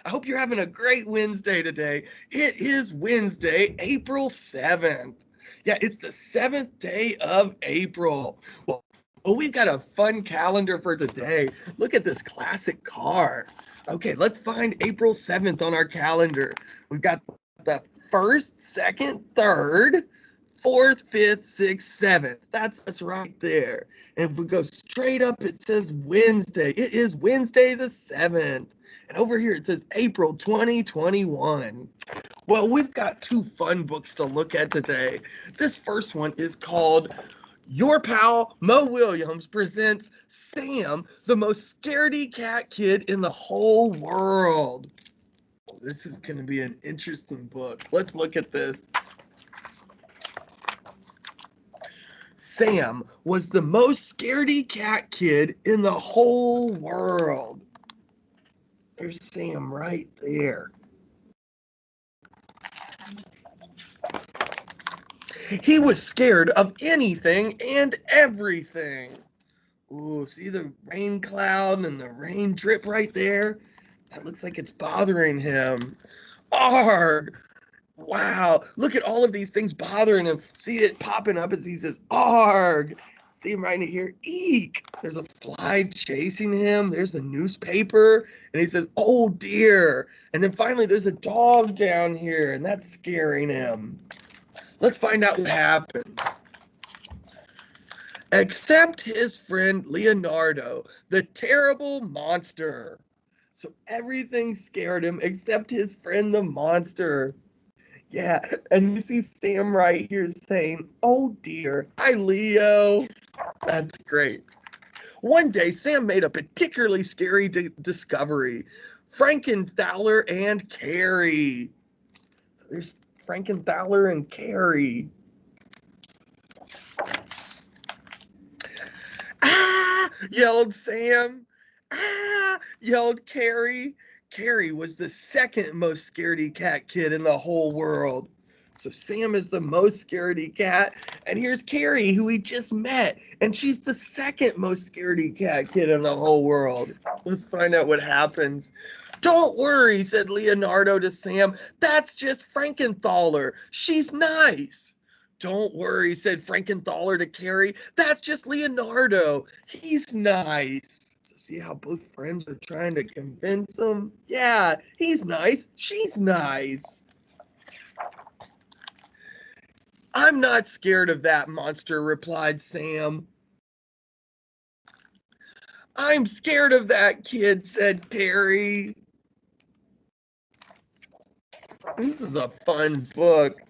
I hope you're having a great Wednesday today. It is Wednesday, April 7th. Yeah, it's the 7th day of April. Well, we've got a fun calendar for today. Look at this classic car. Okay, let's find April 7th on our calendar. We've got the 1st, 2nd, 3rd, 4th, 5th, 6th, 7th. That's right there. And if we go straight up, it says Wednesday. It is Wednesday the 7th. And over here it says April 2021. Well, we've got two fun books to look at today. This first one is called Your Pal Mo Williams presents Sam, the most scaredy cat kid in the whole world. This is going to be an interesting book. Let's look at this. Sam was the most scaredy cat kid in the whole world. There's Sam right there. He was scared of anything and everything. Ooh, see the rain cloud and the rain drip right there? That looks like it's bothering him. Arg! Wow, look at all of these things bothering him. See it popping up as he says, arg! See him right here, eek! There's a fly chasing him. There's the newspaper. And he says, oh dear. And then finally there's a dog down here, and that's scaring him. Let's find out what happens. Except his friend Leonardo, the terrible monster. So everything scared him except his friend the monster. Yeah, and you see Sam right here saying, oh dear, hi Leo. That's great. One day, Sam made a particularly scary discovery. Frankenthaler and Carrie. So there's Frankenthaler and Carrie. Ah! Yelled Sam. Ah! Yelled Carrie. Carrie was the second most scaredy cat kid in the whole world. So Sam is the most scaredy cat, and here's Carrie, who we just met, and she's the second most scaredy cat kid in the whole world. Let's find out what happens. Don't worry, said Leonardo to Sam. That's just Frankenthaler. She's nice. Don't worry, said Frankenthaler to Carrie. That's just Leonardo. He's nice. So see how both friends are trying to convince him? Yeah, he's nice. She's nice. I'm not scared of that monster, replied Sam. I'm scared of that kid, said Carrie. This is a fun book.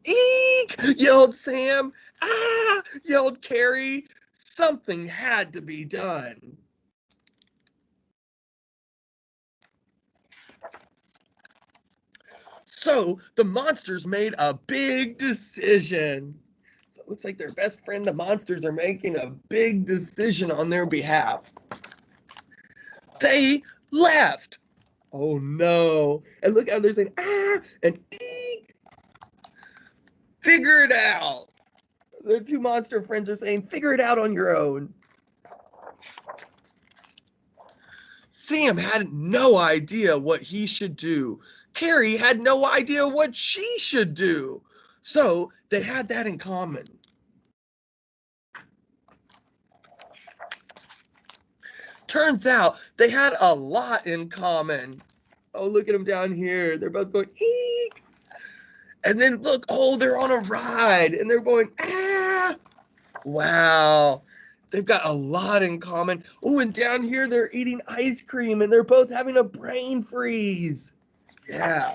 Eek! Yelled Sam. Ah! Yelled Carrie. Something had to be done. So the monsters made a big decision. So it looks like their best friend, the monsters, are making a big decision on their behalf. They left. Oh no. And look how they're saying, ah, and eek. Figure it out. The two monster friends are saying, figure it out on your own. Sam had no idea what he should do. Carrie had no idea what she should do. So they had that in common. Turns out they had a lot in common. Oh, look at them down here. They're both going, eek. And then look, oh, they're on a ride and they're going, ah. Wow. They've got a lot in common. Oh, and down here they're eating ice cream and they're both having a brain freeze. Yeah.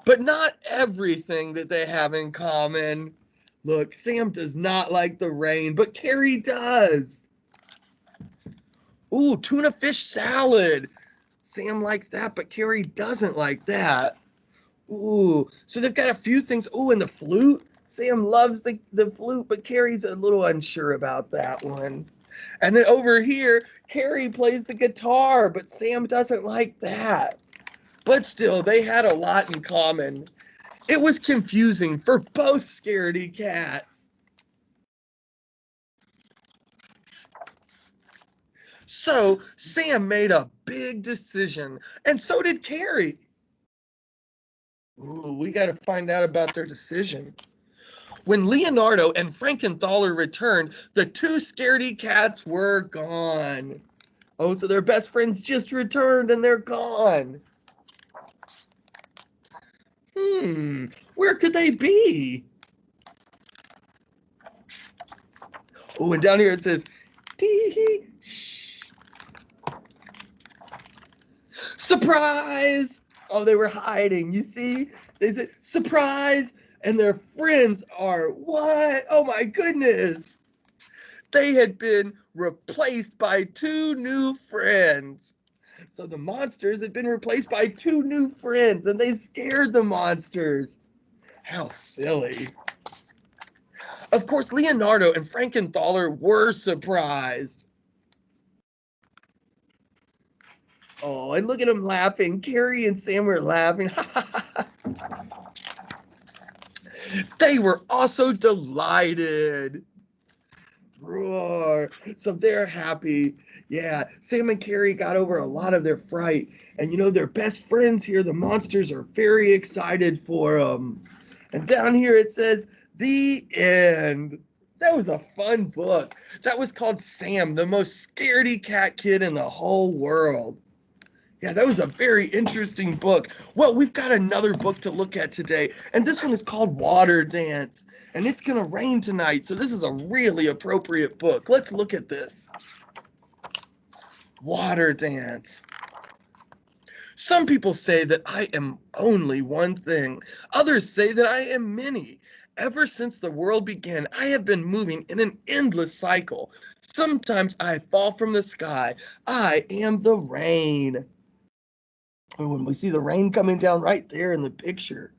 But not everything that they have in common. Look, Sam does not like the rain, but Carrie does. Ooh, tuna fish salad. Sam likes that, but Carrie doesn't like that. Ooh, so they've got a few things. Ooh, and the flute. Sam loves the flute, but Carrie's a little unsure about that one. And then over here, Carrie plays the guitar, but Sam doesn't like that. But still, they had a lot in common. It was confusing for both scaredy cats. So Sam made a big decision, and so did Carrie. Ooh, we got to find out about their decision. When Leonardo and Frankenthaler returned, the two scaredy cats were gone. Oh, so their best friends just returned and they're gone. Where could they be? Oh, and down here it says, tee shh. Surprise! Oh, they were hiding. You see? They said, surprise! And their friends are what? Oh my goodness! They had been replaced by two new friends. So the monsters had been replaced by two new friends, and they scared the monsters. How silly. Of course, Leonardo and Frankenthaler were surprised. Oh, and look at them laughing. Carrie and Sam were laughing. They were also delighted. Roar. So they're happy. Yeah, Sam and Carrie got over a lot of their fright. And you know, their best friends here, the monsters, are very excited for them. And down here it says, the end. That was a fun book. That was called Sam, the most scaredy cat kid in the whole world. Yeah, that was a very interesting book. Well, we've got another book to look at today, and this one is called Water Dance, and it's going to rain tonight, so this is a really appropriate book. Let's look at this. Water Dance. Some people say that I am only one thing. Others say that I am many. Ever since the world began, I have been moving in an endless cycle. Sometimes I fall from the sky. I am the rain. Oh, and we see the rain coming down right there in the picture.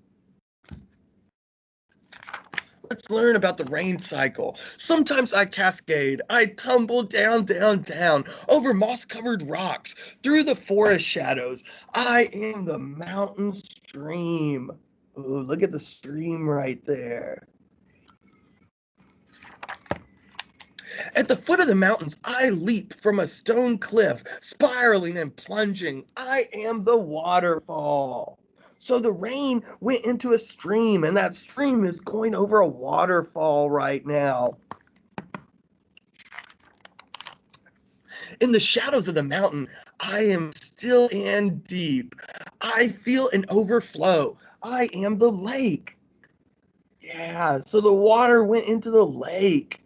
Let's learn about the rain cycle. Sometimes I cascade. I tumble down, down, down, over moss-covered rocks, through the forest shadows. I am the mountain stream. Ooh, look at the stream right there. At the foot of the mountains, I leap from a stone cliff, spiraling and plunging. I am the waterfall. So the rain went into a stream, and that stream is going over a waterfall right now. In the shadows of the mountain, I am still and deep. I feel an overflow. I am the lake. Yeah, so the water went into the lake.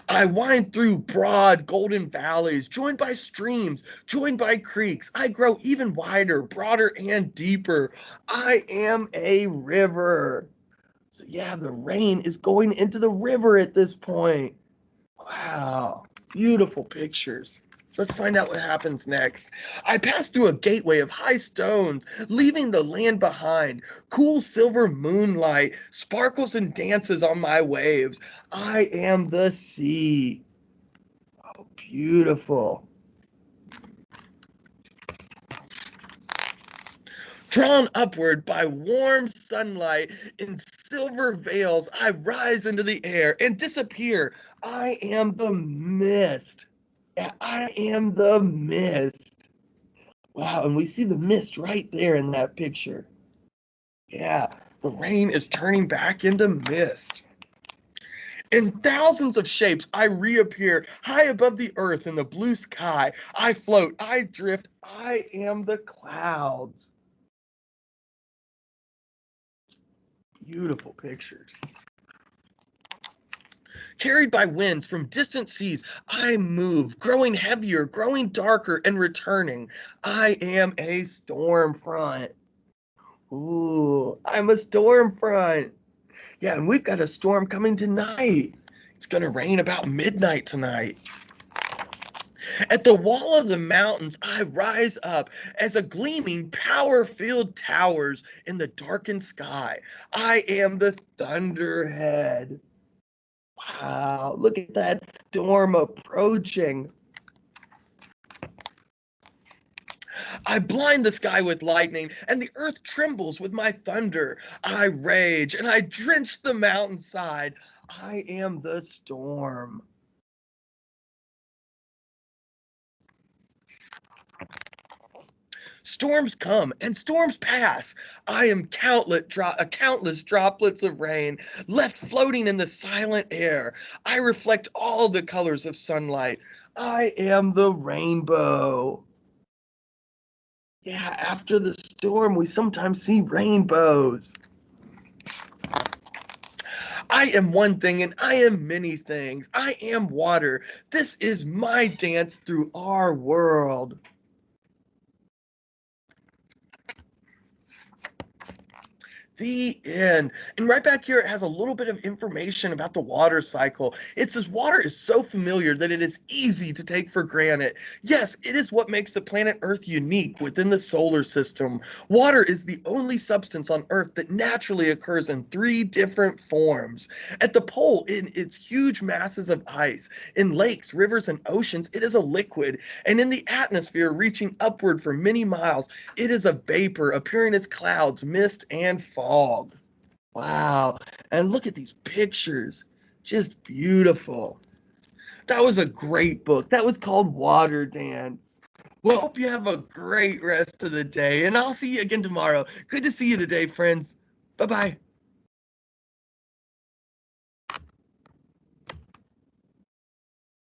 I wind through broad golden valleys, joined by streams, joined by creeks. I grow even wider, broader, and deeper. I am a river. So yeah, the rain is going into the river at this point. Wow, beautiful pictures. Let's find out what happens next. I pass through a gateway of high stones, leaving the land behind. Cool silver moonlight sparkles and dances on my waves. I am the sea. Oh, beautiful. Drawn upward by warm sunlight in silver veils, I rise into the air and disappear. I am the mist. Yeah, I am the mist. Wow, and we see the mist right there in that picture. Yeah, the rain is turning back into mist. In thousands of shapes, I reappear high above the earth in the blue sky. I float, I drift, I am the clouds. Beautiful pictures. Carried by winds from distant seas, I move, growing heavier, growing darker, and returning. I am a storm front. Ooh, I'm a storm front. Yeah, and we've got a storm coming tonight. It's going to rain about midnight tonight. At the wall of the mountains, I rise up as a gleaming, power-filled towers in the darkened sky. I am the thunderhead. Wow, look at that storm approaching. I blind the sky with lightning, and the earth trembles with my thunder. I rage, and I drench the mountainside. I am the storm. Storms come and storms pass. I am countless droplets of rain left floating in the silent air. I reflect all the colors of sunlight. I am the rainbow. Yeah, after the storm, we sometimes see rainbows. I am one thing and I am many things. I am water. This is my dance through our world. The end. And right back here, it has a little bit of information about the water cycle. It says water is so familiar that it is easy to take for granted. Yes, it is what makes the planet Earth unique within the solar system. Water is the only substance on Earth that naturally occurs in three different forms. At the pole, in its huge masses of ice. In lakes, rivers, and oceans, it is a liquid. And in the atmosphere, reaching upward for many miles, it is a vapor appearing as clouds, mist, and fog. Wow. And look at these pictures. Just beautiful. That was a great book. That was called Water Dance. Well, hope you have a great rest of the day, and I'll see you again tomorrow. Good to see you today, friends. Bye bye.